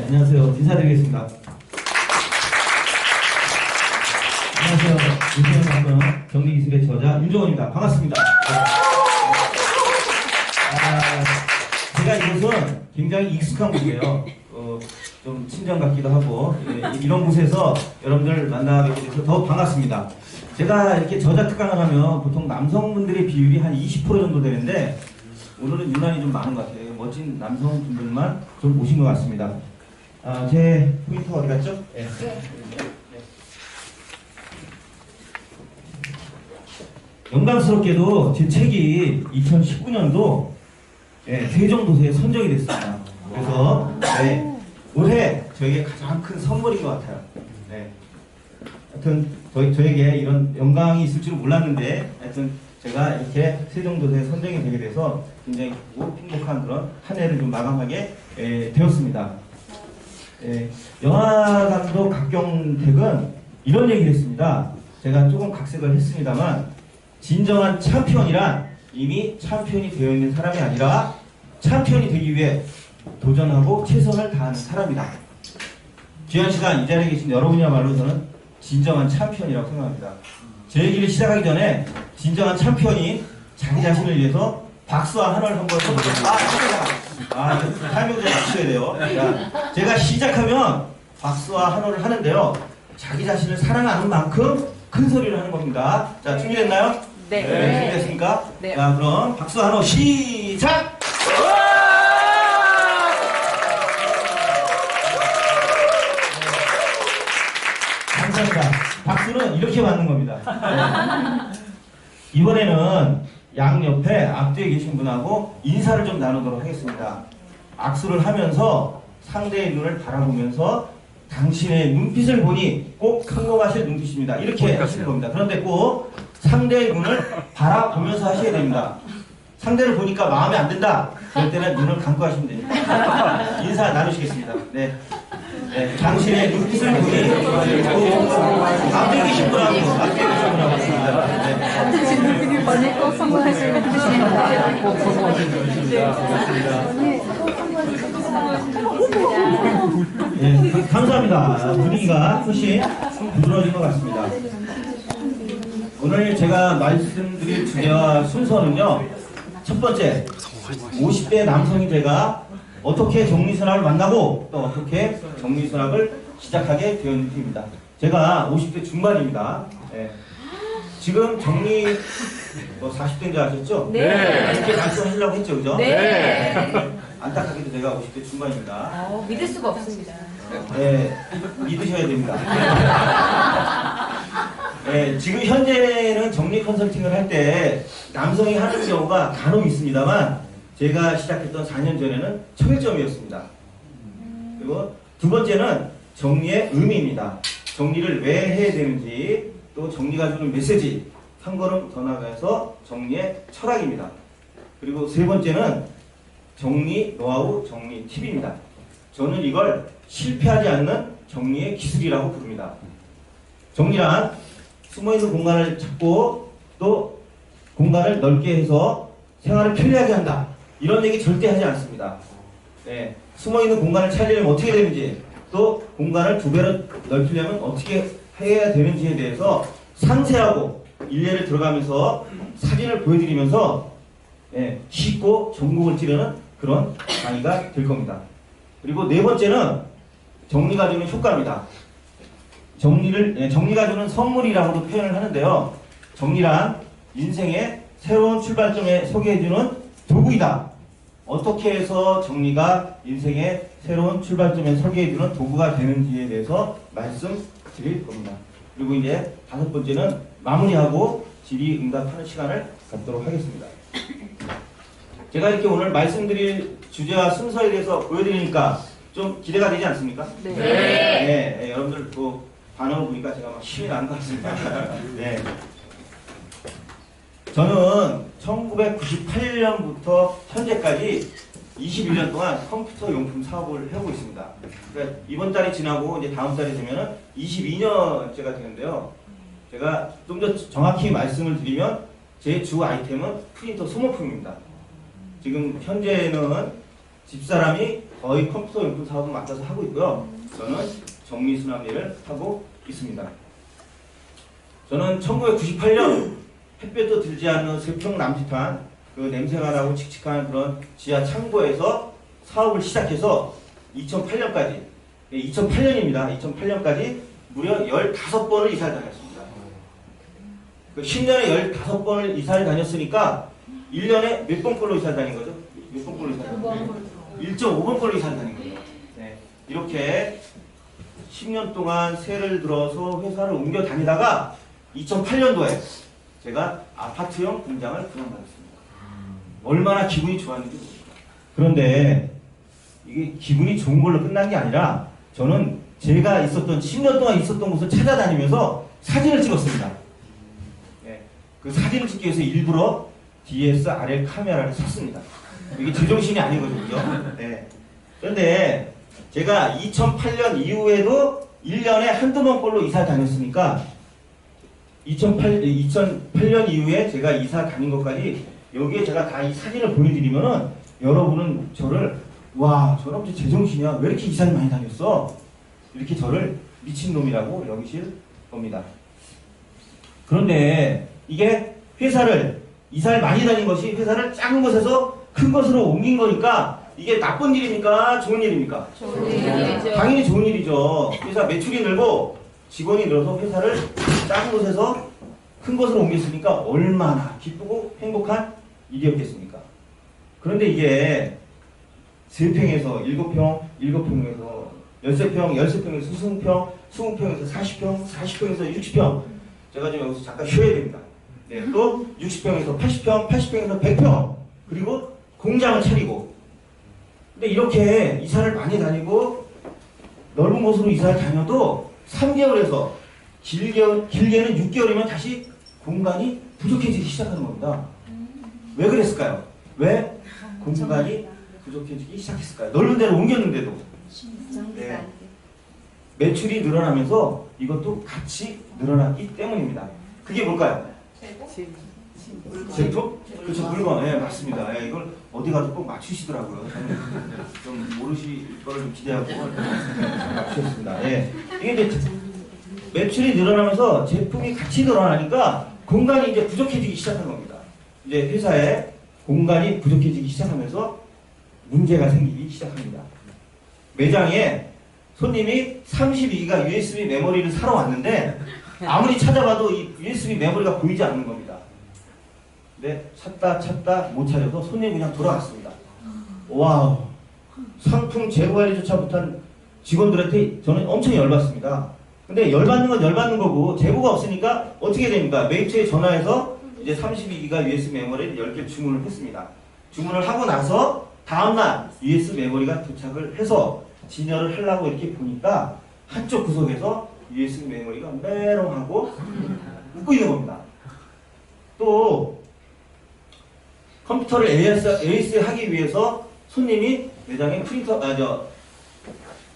안녕하세요. 인사드리겠습니다. 안녕하세요. 인생의 방송 정리기술의 저자 윤종원입니다. 반갑습니다. 제가 이곳은 굉장히 익숙한 곳이에요. 좀 친정 같기도 하고 이런 곳에서 여러분들 만나게 돼서 더 반갑습니다. 제가 이렇게 저자 특강을 하면 보통 남성분들의 비율이 한 20% 정도 되는데 오늘은 유난히 좀 많은 것 같아요. 멋진 남성분들만 좀 오신 것 같습니다. 제 포인터 어디 갔죠? 네. 영광스럽게도 제 책이 2019년도 세종도서에 선정이 됐습니다. 그래서 올해 저에게 가장 큰 선물인 것 같아요. 하여튼 저에게 이런 영광이 있을 줄은 몰랐는데 하여튼 제가 이렇게 세종도서에 선정이 되게 돼서 굉장히 행복한 그런 한 해를 좀 마감하게 되었습니다. 영화감독 각경택은 이런 얘기를 했습니다. 제가 조금 각색을 했습니다만 진정한 챔피언이란 이미 챔피언이 되어 있는 사람이 아니라 챔피언이 되기 위해 도전하고 최선을 다하는 사람이다. 귀한 시간 이 자리에 계신 여러분이야말로 저는 진정한 챔피언이라고 생각합니다. 제 얘기를 시작하기 전에 진정한 챔피언이 자기 자신을 위해서 박수와 한을 한번 쳐보겠습니다. 타이밍을 좀 맞춰야 돼요. 자, 제가 시작하면 박수와 한호를 하는데요. 자기 자신을 사랑하는 만큼 큰 소리를 하는 겁니다. 자, 준비됐나요? 네. 준비됐습니까? 네. 자, 그럼 박수 한호 시작! 감사합니다. 박수는 이렇게 받는 겁니다. 이번에는 양옆에 앞뒤에 계신 분하고 인사를 좀 나누도록 하겠습니다. 악수를 하면서 상대의 눈을 바라보면서 당신의 눈빛을 보니 꼭 성공하실 눈빛입니다. 이렇게 하시는 겁니다. 그런데 꼭 상대의 눈을 바라보면서 하셔야 됩니다. 상대를 보니까 마음에 안 든다. 그럴 때는 눈을 감고 하시면 됩니다. 인사 나누시겠습니다. 네. 당신의 눈빛을 보니 앞뒤에 계신 분하고 있습니다. 당신 눈빛을 보니 꼭 성공하실 눈빛입니다. 꼭 감사합니다. 분위기가 훨씬 부드러워진 것 같습니다. 오늘 제가 말씀드릴 주제와 순서는요. 첫 번째, 50대 남성인 제가 어떻게 정리선학을 만나고 또 어떻게 정리선학을 시작하게 되었는지입니다. 제가 50대 중반입니다. 지금 정리 40대인 줄 아셨죠? 네. 이렇게 말씀하시려고 했죠, 그죠? 네. 안타깝게도 제가 50대 중반입니다. 믿을 수가 없습니다. 믿으셔야 됩니다. 지금 현재는 정리 컨설팅을 할 때 남성이 하는 경우가 간혹 있습니다만 제가 시작했던 4년 전에는 초일점이었습니다. 그리고 두 번째는 정리의 의미입니다. 정리를 왜 해야 되는지 또 정리가 주는 메시지 한 걸음 더 나가서 정리의 철학입니다. 그리고 세 번째는 정리 노하우, 정리 팁입니다. 저는 이걸 실패하지 않는 정리의 기술이라고 부릅니다. 정리란 숨어있는 공간을 찾고 또 공간을 넓게 해서 생활을 편리하게 한다. 이런 얘기 절대 하지 않습니다. 숨어있는 공간을 찾으려면 어떻게 되는지 또 공간을 2배로 넓히려면 어떻게 해야 되는지에 대해서 상세하고 일례를 들어가면서 사진을 보여드리면서 쉽고 전국을 찌르는 그런 강의가 될 겁니다. 그리고 네 번째는 정리가 주는 효과입니다. 정리가 주는 선물이라고도 표현을 하는데요. 정리란 인생의 새로운 출발점에 소개해주는 도구이다. 어떻게 해서 정리가 인생의 새로운 출발점에 소개해주는 도구가 되는지에 대해서 말씀드릴 겁니다. 그리고 이제 5번째는 마무리하고 질의응답하는 시간을 갖도록 하겠습니다. 제가 이렇게 오늘 말씀드릴 주제와 순서에 대해서 보여드리니까 좀 기대가 되지 않습니까? 네. 여러분들 반응을 보니까 제가 막 힘이 나는 것 같습니다. 저는 1998년부터 현재까지 21년 동안 컴퓨터 용품 사업을 하고 있습니다. 그러니까 이번 달이 지나고 이제 다음 달이 되면은 22년째가 되는데요. 제가 좀 더 정확히 말씀을 드리면 제 주 아이템은 프린터 소모품입니다. 지금 현재는 집사람이 거의 컴퓨터 용품 사업을 맡아서 하고 있고요. 저는 정리수납 일을 하고 있습니다. 저는 1998년 햇볕도 들지 않는 세평 남짓한 그 냄새가 나고 칙칙한 그런 지하 창고에서 사업을 시작해서 2008년까지, 2008년입니다. 2008년까지 무려 15번을 이사를 다녔습니다. 그 10년에 15번을 이사를 다녔으니까 1년에 몇 번꼴로 이사를 다닌 거죠? 몇 번꼴로 이사를 다닌 거예요? 1.5번꼴로 이사를 다닌 거예요. 네. 이렇게 10년 동안 새를 들어서 회사를 옮겨 다니다가 2008년도에 제가 아파트형 공장을 분양받았습니다. 얼마나 기분이 좋았는지 모릅니다. 그런데 이게 기분이 좋은 걸로 끝난 게 아니라 저는 제가 있었던 10년 동안 있었던 곳을 찾아다니면서 사진을 찍었습니다. 네, 그 사진을 찍기 위해서 일부러 DSLR 카메라를 샀습니다. 이게 제정신이 아닌 거죠, 그죠? 네. 그런데 제가 2008년 이후에도 1년에 한두 번꼴로 이사 다녔으니까 2008년 이후에 제가 이사 다닌 것까지 여기에 제가 다 이 사진을 보여드리면은 여러분은 저를 와, 저런 제정신이야. 왜 이렇게 이사를 많이 다녔어? 이렇게 저를 미친놈이라고 여기실 겁니다. 그런데 이게 회사를 이사를 많이 다닌 것이 회사를 작은 곳에서 큰 곳으로 옮긴 거니까 이게 나쁜 일입니까? 좋은 일입니까? 좋은 일이죠. 당연히 좋은 일이죠. 회사 매출이 늘고 직원이 늘어서 회사를 작은 곳에서 큰 곳으로 옮겼으니까 얼마나 기쁘고 행복한 일이었겠습니까? 그런데 이게 3평에서 7평, 7평에서 13평, 13평에서 20평, 20평에서 40평, 40평에서 60평. 제가 지금 여기서 잠깐 쉬어야 됩니다. 네, 또 60평에서 80평, 80평에서 100평. 그리고 공장을 차리고. 근데 이렇게 이사를 많이 다니고 넓은 곳으로 이사를 다녀도 3개월에서 길게는 6개월이면 다시 공간이 부족해지기 시작하는 겁니다. 왜 그랬을까요? 왜 공간이 부족해지기 시작했을까요? 넓은 데로 옮겼는데도. 네. 매출이 늘어나면서 이것도 같이 늘어났기 때문입니다. 그게 뭘까요? 제품? 그렇죠, 물건. 네, 맞습니다. 네, 이걸 어디 가서 꼭 맞추시더라고요. 저는 좀 모르실 거를 좀 기대하고 맞추셨습니다. 네. 이게 이제 매출이 늘어나면서 제품이 같이 늘어나니까 공간이 이제 부족해지기 시작한 겁니다. 이제 회사에 공간이 부족해지기 시작하면서 문제가 생기기 시작합니다. 매장에 손님이 32기가 USB 메모리를 사러 왔는데 아무리 찾아봐도 이 USB 메모리가 보이지 않는 겁니다. 근데 찾다 못 찾아서 손님이 그냥 돌아갔습니다. 와우, 상품 재고관리조차 못한 직원들한테 저는 엄청 열받습니다. 근데 열받는 건 열받는 거고 재고가 없으니까 어떻게 됩니까? 매입처에 전화해서 이제 32기가 USB 메모리를 10개 주문을 했습니다. 주문을 하고 나서 다음날 USB 메모리가 도착을 해서 진열을 하려고 이렇게 보니까 한쪽 구석에서 USB 메모리가 메롱하고 웃고 있는 겁니다. 또 컴퓨터를 AS 하기 위해서 손님이 매장에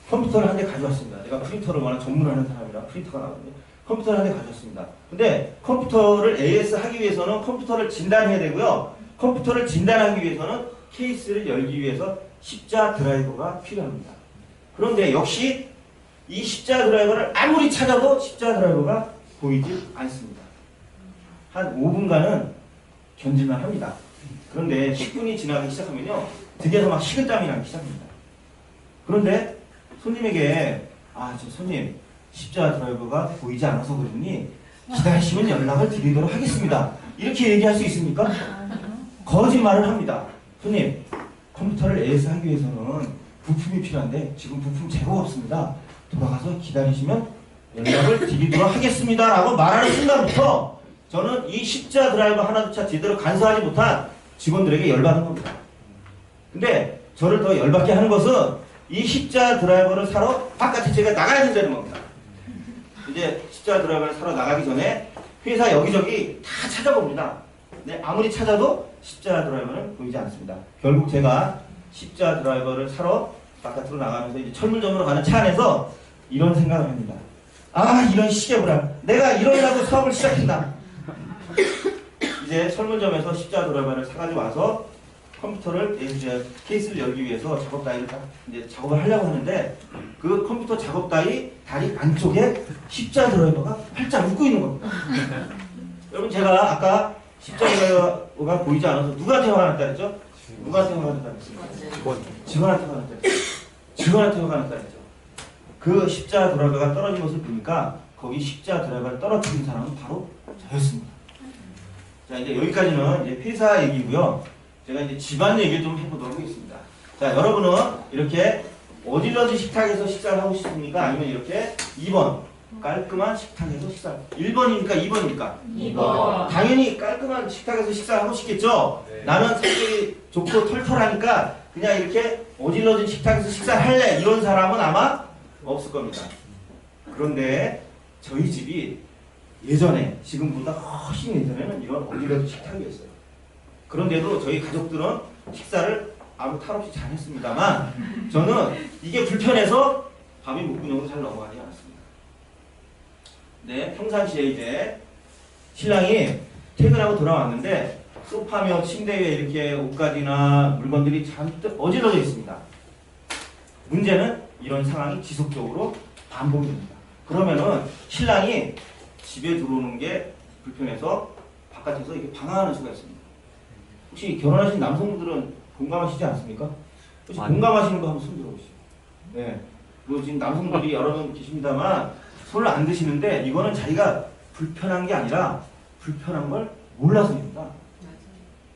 컴퓨터를 한 대 가져왔습니다. 내가 프린터를 워낙 전문하는 사람이라 프린터가 나오는데 컴퓨터를 한 대 가져왔습니다. 근데 컴퓨터를 AS 하기 위해서는 컴퓨터를 진단해야 되고요. 컴퓨터를 진단하기 위해서는 케이스를 열기 위해서 십자 드라이버가 필요합니다. 그런데 역시 이 십자 드라이버를 아무리 찾아도 십자 드라이버가 보이지 않습니다. 한 5분간은 견딜만 합니다. 그런데 10분이 지나기 시작하면요, 등에서 막 식은땀이 나기 시작합니다. 그런데 손님에게 저 손님 십자 드라이버가 보이지 않아서 그러니 기다리시면 연락을 드리도록 하겠습니다. 이렇게 얘기할 수 있습니까? 거짓말을 합니다. 손님, 컴퓨터를 AS 하기 위해서는 부품이 필요한데 지금 부품 재고가 없습니다. 돌아가서 기다리시면 연락을 드리도록 하겠습니다 라고 말하는 순간부터 저는 이 십자 드라이버 하나조차 제대로 간수하지 못한 직원들에게 열받는 겁니다. 근데 저를 더 열받게 하는 것은 이 십자 드라이버를 사러 바깥에 제가 나가야 된다는 겁니다. 이제 십자 드라이버를 사러 나가기 전에 회사 여기저기 다 찾아봅니다. 근데 아무리 찾아도 십자 드라이버는 보이지 않습니다. 결국 제가 십자 드라이버를 사러 바깥으로 나가면서 이제 철물점으로 가는 차 안에서 이런 생각을 합니다. 이런 시계불알, 내가 이러려고 사업을 시작했나. 이제 철물점에서 십자 드라이버를 사가지고 와서 컴퓨터를 이제 케이스를 열기 위해서 작업 다이를 딱 이제 작업을 하려고 하는데 그 컴퓨터 작업 다이 다리 안쪽에 십자 드라이버가 활짝 묶고 있는 겁니다. 여러분 제가 아까 십자가가 보이지 않아서 누구한테 화가 났다 그랬죠? 누구한테 화가 났다 그랬어요? 직원한테 화가 났다 그랬죠? 직원한테 화가 났다 그랬죠? 그 십자 드라이버가 떨어진 것을 보니까 거기 십자 드라이버를 떨어뜨린 사람은 바로 저였습니다. 자 이제 여기까지는 이제 회사 얘기고요. 제가 이제 집안 얘기를 좀 해보도록 하겠습니다. 자 여러분은 이렇게 어질러진 식탁에서 식사를 하고 싶습니까? 아니면 이렇게 2번 깔끔한 식탁에서 식사 1번입니까? 2번입니까? 2번. 당연히 깔끔한 식탁에서 식사를 하고 싶겠죠? 네. 나는 성격이 좋고 털털하니까 그냥 이렇게 어질러진 식탁에서 식사를 할래 이런 사람은 아마 없을 겁니다. 그런데 저희 집이 예전에 지금보다 훨씬 예전에는 이런 어질러진 식탁이었어요. 그런데도 저희 가족들은 식사를 아무 탈 없이 잘 했습니다만 저는 이게 불편해서 밥이 목구멍으로 잘 넘어가지 않았습니다. 네, 평상시에 이제 신랑이 퇴근하고 돌아왔는데 소파며 침대 위에 이렇게 옷가지나 물건들이 잔뜩 어질러져 있습니다. 문제는 이런 상황이 지속적으로 반복이 됩니다. 그러면은 신랑이 집에 들어오는 게 불편해서 바깥에서 이렇게 방황하는 수가 있습니다. 혹시 결혼하신 남성분들은 공감하시지 않습니까? 혹시 공감하시는 거 한번 손 들어보시죠. 네. 그리고 지금 남성분들이 여러 명 계십니다만 손을 안 드시는데 이거는 자기가 불편한 게 아니라 불편한 걸 몰라서입니다.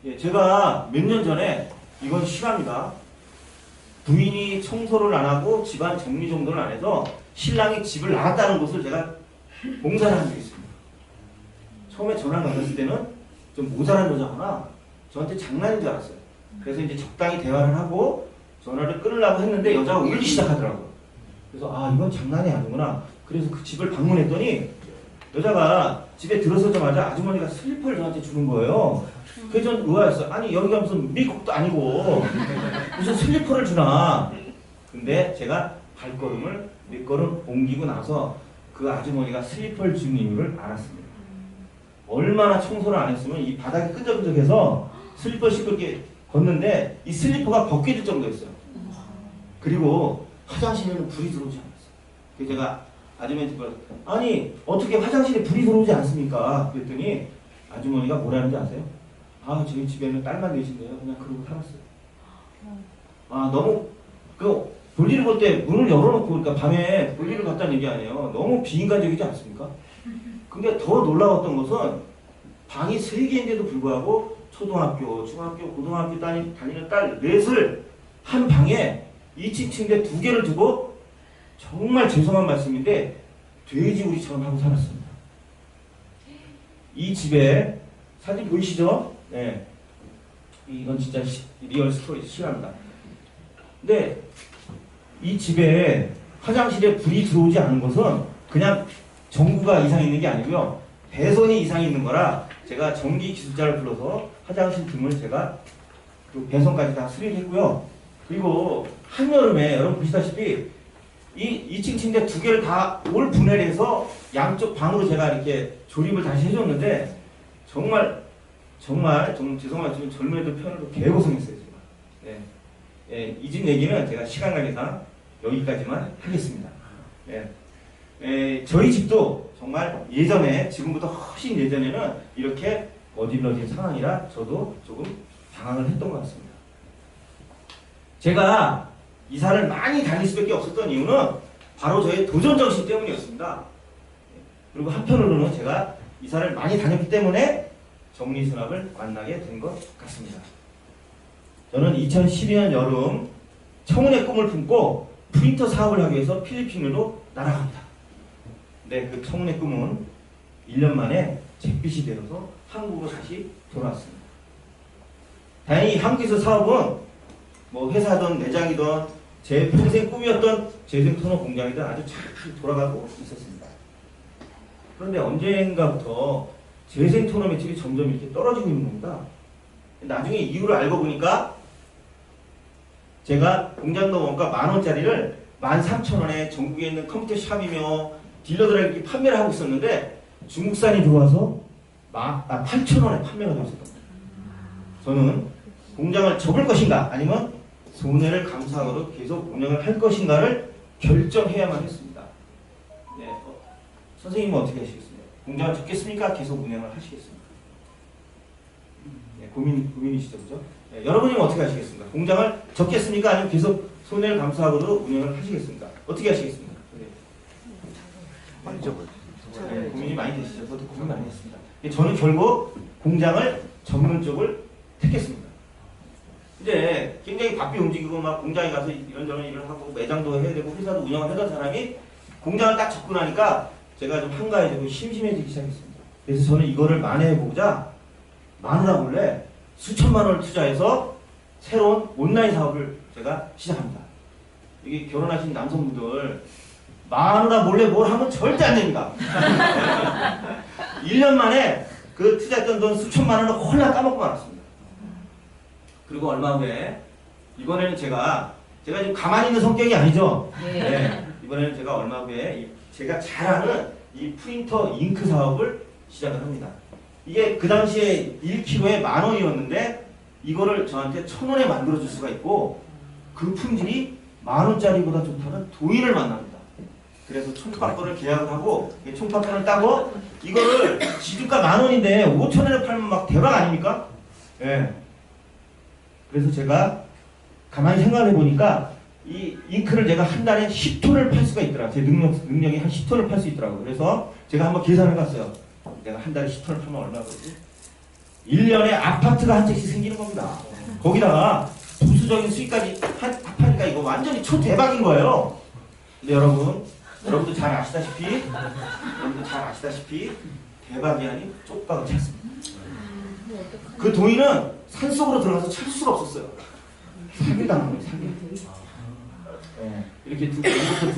예, 제가 몇 년 전에 이건 실화입니다. 부인이 청소를 안 하고 집안 정리 정돈을 안 해서 신랑이 집을 나갔다는 것을 제가 공사를 한 적이 있습니다. 처음에 전화를 받았을 때는 좀 모자란 여자구나. 저한테 장난인 줄 알았어요. 그래서 이제 적당히 대화를 하고 전화를 끊으려고 했는데 여자가 울기 시작하더라고요. 그래서 아 이건 장난이 아니구나. 그래서 그 집을 방문했더니 여자가 집에 들어서자마자 아주머니가 슬리퍼를 저한테 주는 거예요. 그래서 전 의아했어요. 아니 여기가 무슨 미국도 아니고 무슨 슬리퍼를 주나. 근데 제가 발걸음을 몇 걸음 옮기고 나서 그 아주머니가 슬리퍼를 준 이유를 알았습니다. 얼마나 청소를 안 했으면 이 바닥이 끈적끈적해서 슬리퍼 신고 이렇게 걷는데 이 슬리퍼가 벗겨질 정도였어요. 그리고 화장실에는 불이 들어오지 않았어요. 그래서 제가 아주머니한테 물었어요. 아니 어떻게 화장실에 불이 들어오지 않습니까? 그랬더니 아주머니가 뭐라는지 아세요? 아 저희 집에는 딸만 계신데요. 그냥 그러고 살았어요. 아 너무 그 볼일을 볼 때 문을 열어놓고 그러니까 밤에 볼일을 봤다는 얘기 아니에요. 너무 비인간적이지 않습니까? 근데 더 놀라웠던 것은 방이 3개인데도 불구하고 초등학교, 중학교, 고등학교 다니는 딸 넷을 한 방에 2층 침대 2개를 두고 정말 죄송한 말씀인데 돼지우리처럼 하고 살았습니다. 이 집에 사진 보이시죠? 네. 이건 진짜 리얼 스토리 실화입니다. 근데 이 집에 화장실에 불이 들어오지 않은 것은 그냥 전구가 이상 있는 게 아니고요. 배선이 이상 있는 거라 제가 전기 기술자를 불러서 화장실 등을 제가 그 배선까지 다 수리를 했고요. 그리고 한여름에 여러분 보시다시피 이 2층 침대 2개를 다 올 분해를 해서 양쪽 방으로 제가 이렇게 조립을 다시 해줬는데 정말 좀 죄송하지만 젊은 애들 편으로 개고생했어요. 제가. 네. 예, 이 집 얘기는 제가 시간 관계상 여기까지만 하겠습니다. 예. 저희 집도 정말 예전에 지금보다 훨씬 예전에는 이렇게 어질러진 상황이라 저도 조금 당황을 했던 것 같습니다. 제가 이사를 많이 다닐 수밖에 없었던 이유는 바로 저의 도전정신 때문이었습니다. 그리고 한편으로는 제가 이사를 많이 다녔기 때문에 정리수납을 만나게 된 것 같습니다. 저는 2012년 여름 청운의 꿈을 품고 프린터 사업을 하기 위해서 필리핀으로 날아갑니다. 네, 그 청운의 꿈은 1년 만에 잿빛이 되어서 한국으로 다시 돌아왔습니다. 다행히 한국에서 사업은 뭐 회사든 매장이든 제 평생 꿈이었던 재생토너 공장이든 아주 잘 돌아가고 있었습니다. 그런데 언젠가부터 재생토너 매출이 점점 이렇게 떨어지고 있는 겁니다. 나중에 이유를 알고 보니까 제가 공장도 원가 10,000원짜리를 13,000원에 전국에 있는 컴퓨터 샵이며 딜러들에게 판매를 하고 있었는데 중국산이 들어와서 8,000원에 판매가 되고 있었던 겁니다. 저는 공장을 접을 것인가 아니면 손해를 감수하고 계속 운영을 할 것인가를 결정해야만 했습니다. 네, 선생님은 어떻게 하시겠습니까? 공장을 접겠습니까? 계속 운영을 하시겠습니까? 네, 고민이시죠, 그죠? 네, 여러분이면 어떻게 하시겠습니까? 공장을 접겠습니까? 아니면 계속 손해를 감수하고도 운영을 하시겠습니까? 어떻게 하시겠습니까? 네, 고민이 많이 되시죠? 저도 고민 많이 했습니다. 저는 결국 공장을 접는 쪽을 택했습니다. 이제 굉장히 바삐 움직이고 막 공장에 가서 이런저런 일을 하고 매장도 해야 되고 회사도 운영을 하던 사람이 공장을 딱 접고 나니까 제가 좀 한가해지고 심심해지기 시작했습니다. 그래서 저는 이거를 만회해보고자 마누라 몰래 수천만 원을 투자해서 새로운 온라인 사업을 제가 시작합니다. 이게 결혼하신 남성분들 마누라 몰래 뭘 하면 절대 안 됩니다. 1년 만에 그 투자했던 돈 수천만 원을 홀라 까먹고 말았습니다. 그리고 얼마 후에 이번에는 제가 지금 가만히 있는 성격이 아니죠. 네. 이번에는 제가 얼마 후에 제가 잘 아는 이 프린터 잉크 사업을 시작을 합니다. 이게 그 당시에 1kg에 10,000원이었는데 이거를 저한테 1,000원에 만들어 줄 수가 있고 그 품질이 10,000원짜리보다 좋다는 도인을 만납니다. 그래서 총파권을 계약을 하고 총파권을 따고 이거를 지주가 10,000원인데 5,000원에 팔면 막 대박 아닙니까? 예. 네. 그래서 제가 가만히 생각을 해보니까 이 잉크를 제가 한 달에 10톤을 팔 수가 있더라고요. 제 능력이 한 10톤을 팔 수 있더라고요. 그래서 제가 한번 계산을 해봤어요. 내가 한 달에 10톤을 팔면 얼마 그러지? 1년에 아파트가 한 채씩 생기는 겁니다. 거기다가 부수적인 수익까지 합하니까 이거 완전히 초대박인 거예요. 근데 여러분도 잘 아시다시피 대박이 아닌 쪽박을 찼습니다. 그 도인은 산속으로 들어가서 찾을 수가 없었어요. 사기당한 거예요, 사기. 네, 이렇게 두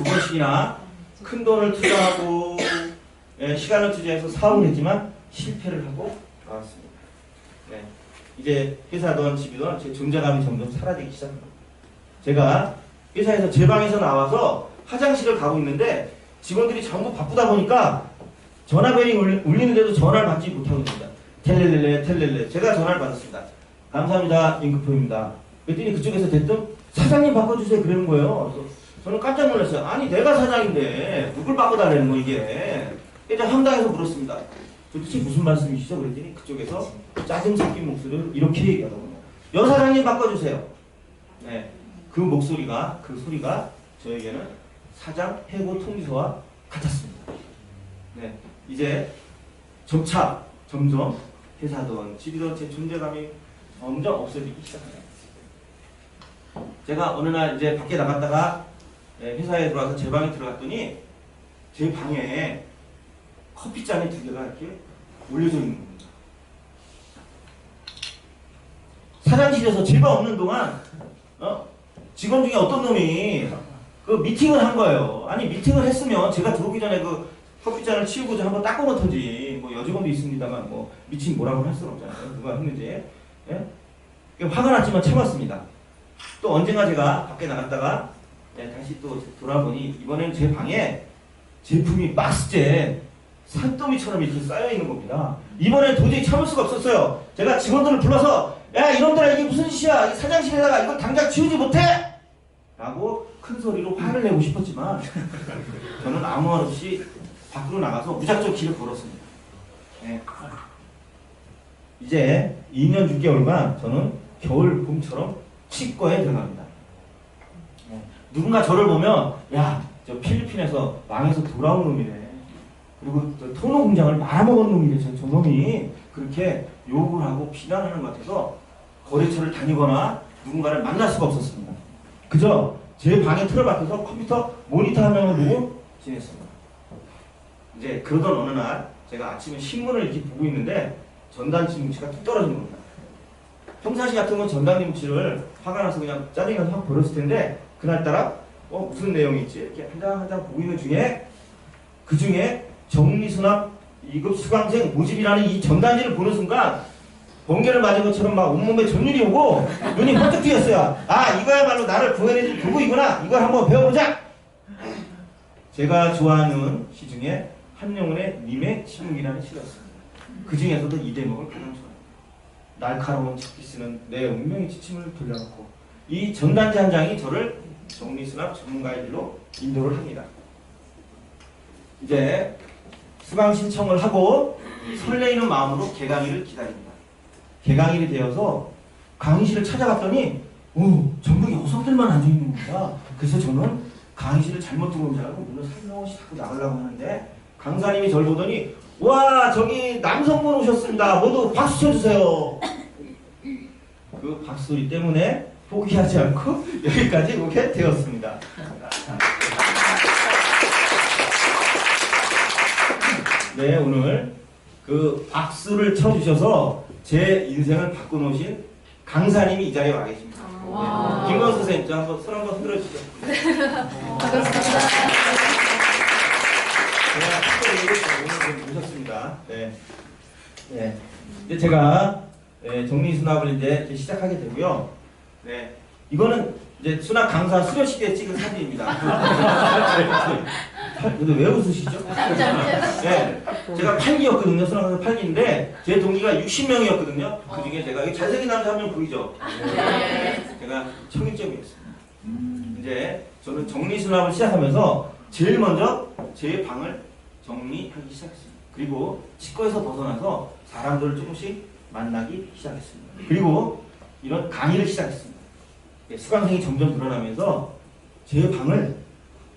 번씩이나 큰 돈을 투자하고 시간을 투자해서 사업을 했지만 실패를 하고 나왔습니다. 네, 이제 회사든 집이든 제 존재감이 점점 사라지기 시작합니다. 제가 회사에서 제 방에서 나와서 화장실을 가고 있는데 직원들이 전부 바쁘다 보니까 전화벨이 울리는데도 전화를 받지 못하고 있습니다. 텔렐레 제가 전화를 받았습니다. 감사합니다. 잉크표입니다. 그랬더니 그쪽에서 대뜸 사장님 바꿔주세요 그러는 거예요. 그래서 저는 깜짝 놀랐어요. 아니 내가 사장인데 누굴 바꿔달라는 거 이게. 이제 황당해서 물었습니다. 도대체 무슨 말씀이시죠? 그랬더니 그쪽에서 짜증 섞인 목소리로 이렇게 얘기하더군요. 여 사장님 바꿔주세요. 네, 그 목소리가 그 소리가 저에게는 사장 해고 통지서와 같았습니다. 네, 이제 점차 점점 회사든 집이든 제 존재감이 점점 없어지기 시작합니다. 제가 어느 날 이제 밖에 나갔다가 회사에 들어와서 제 방에 들어갔더니 제 방에 커피잔이 2개가 이렇게 올려져 있는 겁니다. 사장실에서 제가 없는 동안 직원 중에 어떤 놈이 그 미팅을 한 거예요. 아니 미팅을 했으면 제가 들어오기 전에 그 커피잔을 치우고 한번 닦아놓던지 뭐 여직원도 있습니다만 뭐 미팅 뭐라고 할 수는 없잖아요. 누가 했는지. 예? 화가 났지만 참았습니다. 또 언젠가 제가 밖에 나갔다가 다시 또 돌아보니 이번엔 제 방에 제품이 박스째 산더미처럼 이렇게 쌓여있는 겁니다. 이번엔 도저히 참을 수가 없었어요. 제가 직원들을 불러서 야 이놈들아 이게 무슨 짓이야. 사장실에다가 이거 당장 치우지 못해? 라고 큰 소리로 화를 내고 싶었지만 저는 아무 말 없이 밖으로 나가서 무작정 길을 걸었습니다. 네. 이제 2년 6개월간 저는 겨울 봄처럼 치과에 들어갑니다. 네. 누군가 저를 보면 야, 저 필리핀에서 망해서 돌아온 놈이래. 그리고 토너 공장을 말아먹은 놈이래. 저 놈이 그렇게 욕을 하고 비난하는 것 같아서 거래처를 다니거나 누군가를 만날 수가 없었습니다. 그저 제 방에 틀어박혀서 컴퓨터 모니터 화면을 보고 지냈습니다. 이제 그러던 어느 날 제가 아침에 신문을 이렇게 보고 있는데 전단지 뭉치가 뚝 떨어진 겁니다. 평상시 같으면 전단지 뭉치를 화가 나서 그냥 짜증이 나서 확 버렸을 텐데 그날따라 무슨 내용이 있지? 이렇게 한 장 한 장 보고 있는 중에 그 중에 정리수납 2급 수강생 모집이라는 이 전단지를 보는 순간 번개를 맞은 것처럼 막 온몸에 전율이 오고 눈이 번쩍 뜨였어요. 아 이거야말로 나를 구원해줄 도구이구나. 이걸 한번 배워보자. 제가 좋아하는 시 중에 한영훈의 님의 침묵이라는 시였습니다. 그 중에서도 이 대목을 가장 좋아합니다. 날카로운 척기 쓰는 내 운명의 지침을 돌려놓고 이 전단지 한 장이 저를 정리수납 전문가의 길로 인도를 합니다. 이제 수강 신청을 하고 설레이는 마음으로 개강일을 기다립니다. 개강일이 되어서 강의실을 찾아갔더니 전부 여성들만 앉아있는 겁니다. 그래서 저는 강의실을 잘못 들어온 줄 알고 문을 살며시 닫고 나가려고 하는데 강사님이 저를 보더니 와 저기 남성분 오셨습니다. 모두 박수 쳐주세요. 그 박수소리 때문에 포기하지 않고 여기까지 오게 되었습니다. 네, 오늘 그 박수를 쳐주셔서 제 인생을 바꿔놓으신 강사님이 이 자리에 와 계십니다. 네. 김건 선생님, 저 한번 손 한번 흔들어 주시죠. 반갑습니다. 제가 특별히 오늘 모셨습니다. 네. 네. 이제 제가 정리수납을 이제 시작하게 되고요. 네. 이거는 이제 수납 강사 수료 시대에 찍은 사진입니다. 근데 왜 웃으시죠? 네. 제가 8기였거든요. 수납 강사 8기인데 제 동기가 60명이었거든요. 그 중에 제가 잘생긴 남자 한 명 보이죠? 제가 청일점이었습니다. 이제 저는 정리수납을 시작하면서 제일 먼저 제 방을 정리하기 시작했습니다. 그리고 치과에서 벗어나서 사람들을 조금씩 만나기 시작했습니다. 그리고 이런 강의를 시작했습니다. 수강생이 점점 늘어나면서 제 방을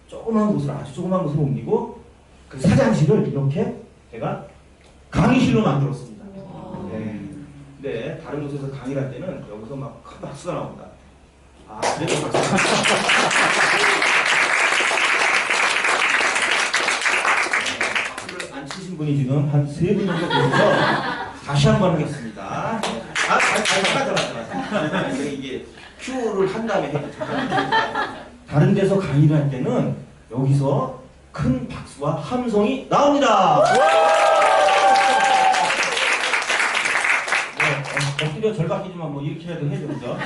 조그만 곳으로 아주 조그만 곳으로 옮기고 그 사장실을 이렇게 제가 강의실로 만들었습니다. 네. 근데 다른 곳에서 강의를 할 때는 여기서 막 큰 박수가 나옵니다. 아, 그래도 박수가 박수를 안 치신 분이 지금 한 3분 정도 계셔서 다시 한번 하겠습니다. 잠깐. 이게 큐를 한 다음에 해도 잠깐. 다른 데서 강의를 할 때는 여기서 큰 박수와 함성이 나옵니다. 네, 엎드려 절박이지만 뭐 이렇게라도 해줘, 그죠?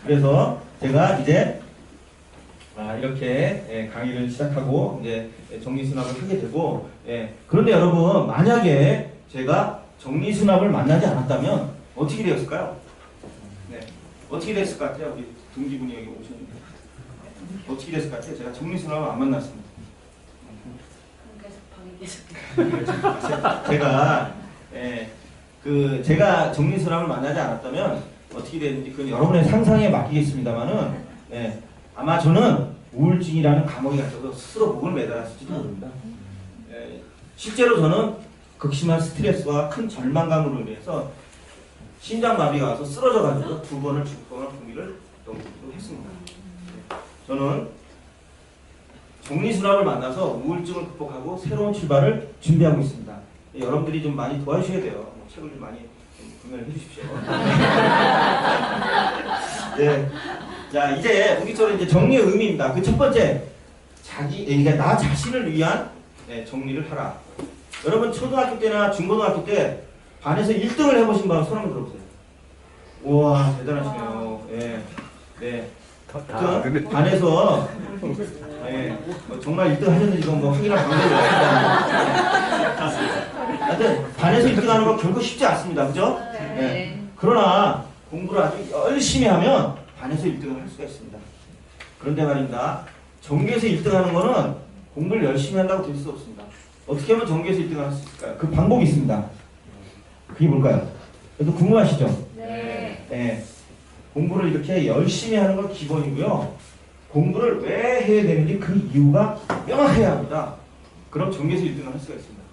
그래서 제가 이제 이렇게 강의를 시작하고 이제 정리수납을 하게 되고, 그런데 여러분 만약에 제가 정리수납을 만나지 않았다면 어떻게 되었을까요? 네, 어떻게 됐을 것 같아요? 우리 동기분이 여기 오셨는데 어떻게 됐을 것 같아요? 제가 정리수납을 안 만났습니다. 계속 방에 계속. 제가 정리수납을 만나지 않았다면 어떻게 되는지 그건 여러분의 상상에 맡기겠습니다만은 아마 저는 우울증이라는 감옥에 갇혀서 스스로 목을 매달았을지도 모릅니다. 실제로 저는 극심한 스트레스와 큰 절망감으로 인해서 심장마비가 와서 쓰러져가지고 2번을 죽거나 분기를 넘기기도 했습니다. 저는 정리수납을 만나서 우울증을 극복하고 새로운 출발을 준비하고 있습니다. 여러분들이 좀 많이 도와주셔야 돼요. 책을 좀 많이 구매를 해주십시오. 네. 자, 이제 본격적으로 이제 정리의 의미입니다. 그 첫 번째, 그러니까 나 자신을 위한 정리를 하라. 여러분 초등학교 때나 중고등학교 때 반에서 1등을 해보신 분 손 한번 들어보세요. 우와, 대단하시네요. 네. 네. 반에서 정말 1등 하셨는지 이건 뭐 확인할 방법이 없습니다. 하여튼 반에서 1등 하는 건 결코 쉽지 않습니다. 그죠? 네. 그러나 공부를 아주 열심히 하면 반에서 1등을 할 수가 있습니다. 그런데 말입니다. 전교에서 1등 하는 거는 공부를 열심히 한다고 될 수 없습니다. 어떻게 하면 전교에서 1등을 할 수 있을까요? 그 방법이 있습니다. 그게 뭘까요? 여러분 궁금하시죠? 네. 공부를 이렇게 열심히 하는 건 기본이고요. 공부를 왜 해야 되는지 그 이유가 명확해야 합니다. 그럼 정리에서 1등을 할 수가 있습니다.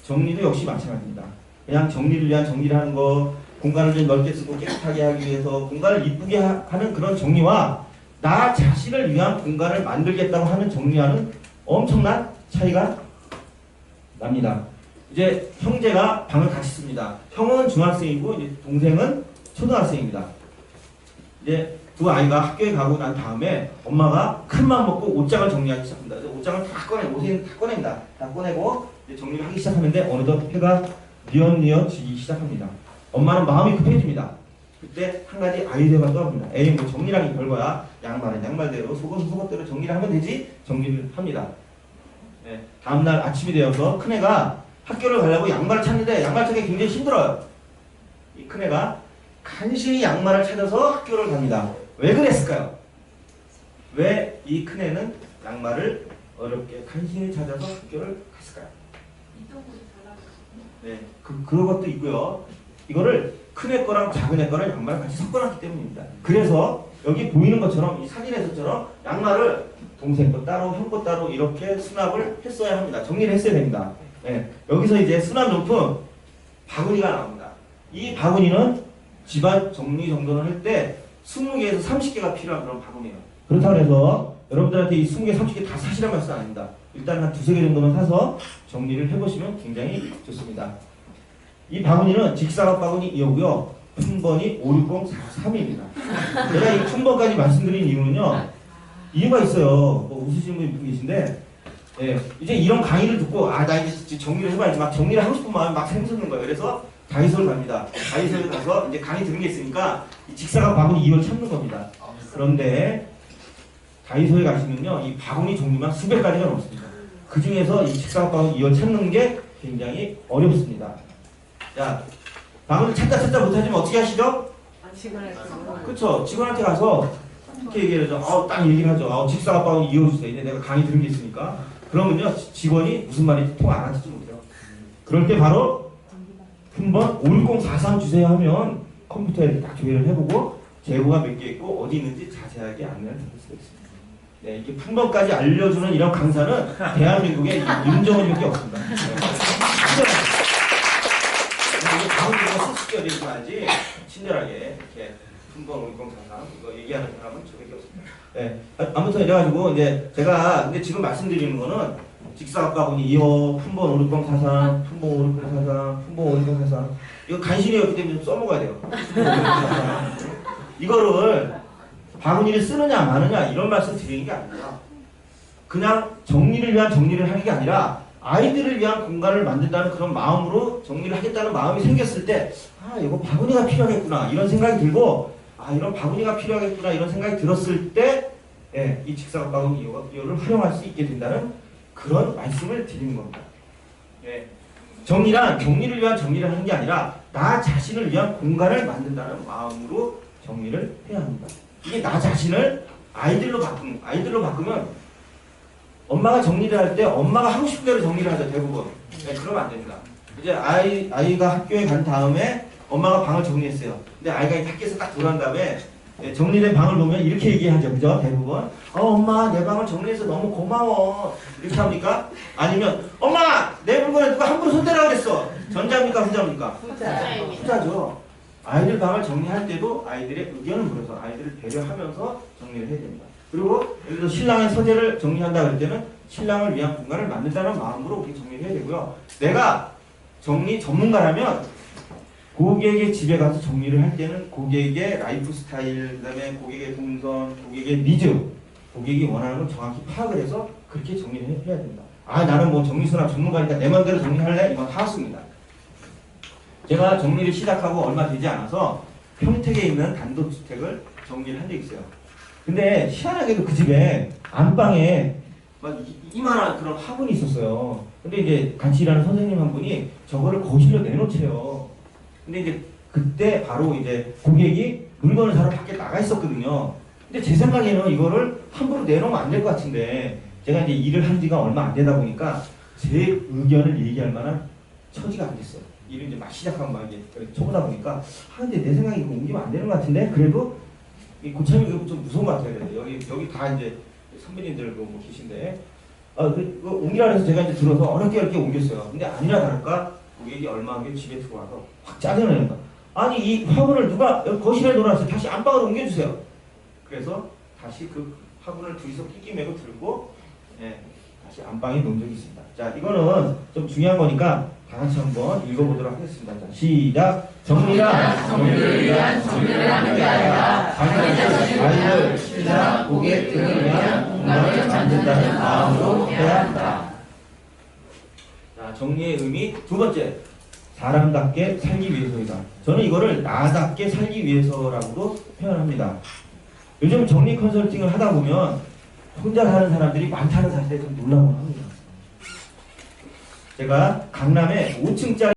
정리도 역시 마찬가지입니다. 그냥 정리를 위한 정리를 하는 거, 공간을 좀 넓게 쓰고 깨끗하게 하기 위해서 공간을 이쁘게 하는 그런 정리와 나 자신을 위한 공간을 만들겠다고 하는 정리와는 엄청난 차이가 납니다. 이제 형제가 방을 같이 씁니다. 형은 중학생이고 이제 동생은 초등학생입니다. 이제 두 아이가 학교에 가고 난 다음에 엄마가 큰맘 먹고 옷장을 정리하기 시작합니다. 그래서 옷장을 다 옷은 다 꺼냅니다. 다 꺼내고 이제 정리를 하기 시작하는데 어느덧 해가 뉘엿뉘엿 지기 시작합니다. 엄마는 마음이 급해집니다. 그때 한 가지 아이디어가 떠오릅니다. 에이 뭐 정리라는 게 별거야. 양말은 양말대로 속옷은 속옷대로 정리를 하면 되지. 정리를 합니다. 네, 다음날 아침이 되어서 큰애가 학교를 가려고 양말을 찾는데 양말 찾기 굉장히 힘들어요. 이 큰애가 간신히 양말을 찾아서 학교를 갑니다. 왜 그랬을까요? 왜 이 큰애는 양말을 어렵게 간신히 찾아서 학교를 갔을까요? 네, 그런 것도 있고요. 이거를 큰애 거랑 작은애 거랑 양말을 같이 섞어놨기 때문입니다. 그래서 여기 보이는 것처럼 이 사진에서처럼 양말을 동생 거 따로 형 거 따로 이렇게 수납을 했어야 합니다. 정리를 했어야 됩니다. 네, 여기서 이제 수납용품 바구니가 나옵니다. 이 바구니는 집안 정리 정돈을 할 때 20개에서 30개가 필요한 그런 바구니예요. 그렇다고 해서 여러분들한테 이 20개, 30개 다 사시란 말씀 아닙니다. 일단 한 두세 개 정도만 사서 정리를 해보시면 굉장히 좋습니다. 이 바구니는 직사각 바구니 2호고요. 품번이 56043입니다. 제가 이 품번까지 말씀드린 이유는요. 이유가 있어요. 뭐 웃으시는 분이 계신데 예, 이제 이런 강의를 듣고 나 이제 정리를 해봐야지 막 정리를 하고 싶은 마음이 막 생기는 거예요. 그래서 다이소를 갑니다. 다이소에 가서 이제 강의 들은 게 있으니까 이 직사각 바구니 2호 찾는 겁니다. 그런데 다이소에 가시면요. 이 바구니 종류만 수백 가지가 넘습니다. 그 중에서 이 직사각 바구니 2호 찾는 게 굉장히 어렵습니다. 자, 바구니 찾다 못하시면 어떻게 하시죠? 그쵸. 직원한테 가서 이렇게 얘기를 하죠. 딱 얘기를 하죠. 직사각 바구니 2호 주세요. 이제 내가 강의 들은 게 있으니까. 그러면요. 직원이 무슨 말인지 통 알아듣지 못해요. 그럴 때 바로 품번 56043 주세요 하면 컴퓨터에 딱 조회를 해보고 재고가 몇 개 있고 어디 있는지 자세하게 안내를 받을 수가 있습니다. 네, 이게 품번까지 알려주는 이런 강사는 대한민국에 윤정원밖에 없습니다. 네. 이게 다음 수습결이 있어야지 친절하게 이렇게 품번 56043 이거 얘기하는 사람은 저밖에 없습니다. 네, 아무튼 이래가지고 이제 제가 근데 지금 말씀드리는 거는 직사각 바구니 2호, 품번 56043, 품번 56043, 품번 56043 이거 간신히였기 때문에 좀 써먹어야 돼요. 이거를 바구니를 쓰느냐 마느냐 이런 말씀 드리는 게 아니라 그냥 정리를 위한 정리를 하는 게 아니라 아이들을 위한 공간을 만든다는 그런 마음으로 정리를 하겠다는 마음이 생겼을 때 이거 바구니가 필요하겠구나 이런 생각이 들고 이런 바구니가 필요하겠구나 이런 생각이 들었을 때 이 직사각 바구니 이거를 활용할 수 있게 된다는 그런 말씀을 드리는 겁니다. 정리란 정리를 위한 정리를 하는 게 아니라 나 자신을 위한 공간을 만든다는 마음으로 정리를 해야 합니다. 이게 나 자신을 아이들로 바꾸면 엄마가 정리를 할 때 엄마가 하고 싶은 대로 정리를 하죠 대부분. 그러면 안 됩니다. 이제 아이가 학교에 간 다음에 엄마가 방을 정리했어요. 근데 아이가 학교에서 딱 돌아온 다음에 정리된 방을 보면 이렇게 얘기하죠. 그죠? 대부분. 엄마 내 방을 정리해서 너무 고마워. 이렇게 합니까? 아니면 엄마 내 물건에 누가 함부로 손대라고 그랬어. 전자입니까? 후자입니까? 후자죠. 아이들 방을 정리할 때도 아이들의 의견을 물어서 아이들을 배려하면서 정리를 해야 됩니다. 그리고 예를 들어 신랑의 서재를 정리한다 그럴 때는 신랑을 위한 공간을 만든다는 마음으로 우리 정리를 해야 되고요. 내가 정리 전문가라면 고객의 집에 가서 정리를 할 때는 고객의 라이프 스타일, 그다음에 고객의 동선, 고객의 니즈, 고객이 원하는 걸 정확히 파악을 해서 그렇게 정리를 해야 된다. 나는 뭐 정리수납 전문가니까 내 맘대로 정리할래? 이건 하수입니다. 제가 정리를 시작하고 얼마 되지 않아서 평택에 있는 단독주택을 정리를 한 적이 있어요. 근데 희한하게도 그 집에 안방에 막 이만한 그런 화분이 있었어요. 근데 이제 같이 일하는 선생님 한 분이 저거를 거실로 내놓으세요. 근데 이제 그때 바로 이제 고객이 물건을 사러 밖에 나가 있었거든요. 근데 제 생각에는 이거를 함부로 내놓으면 안 될 것 같은데 제가 이제 일을 한 지가 얼마 안 되다 보니까 제 의견을 얘기할 만한 처지가 안 됐어요. 일을 이제 막 시작하면 막 이제 쳐보다 보니까 근데 내 생각에 이거 옮기면 안 되는 것 같은데 그래도 이 고참이 좀 무서운 것 같아요. 여기 다 이제 선배님들 뭐 계신데 옮기라 해서 제가 이제 들어서 어렵게 옮겼어요. 근데 아니나 다를까 고객이 얼마 안 집에 들어와서 확 짜증내는 거야. 아니 이 화분을 누가 거실에 놓아서 다시 안방으로 옮겨주세요. 그래서 다시 그 화분을 둘이서 끼끼 매고 들고 다시 안방에 놓은 적이 있습니다. 자 이거는 좀 중요한 거니까 다 같이 한번 읽어보도록 하겠습니다. 자, 시작. 정리를 위한 정리를 하는 게 아니라 아이들, 신랑, 고객 등을 위한 공간을 만든다는 마음으로 해야 한다. 자, 정리의 의미 두 번째. 사람답게 살기 위해서이다. 저는 이거를 나답게 살기 위해서라고도 표현합니다. 요즘 정리 컨설팅을 하다 보면 혼자 사는 사람들이 많다는 사실에 좀 놀라곤 합니다. 제가 강남에 5층짜리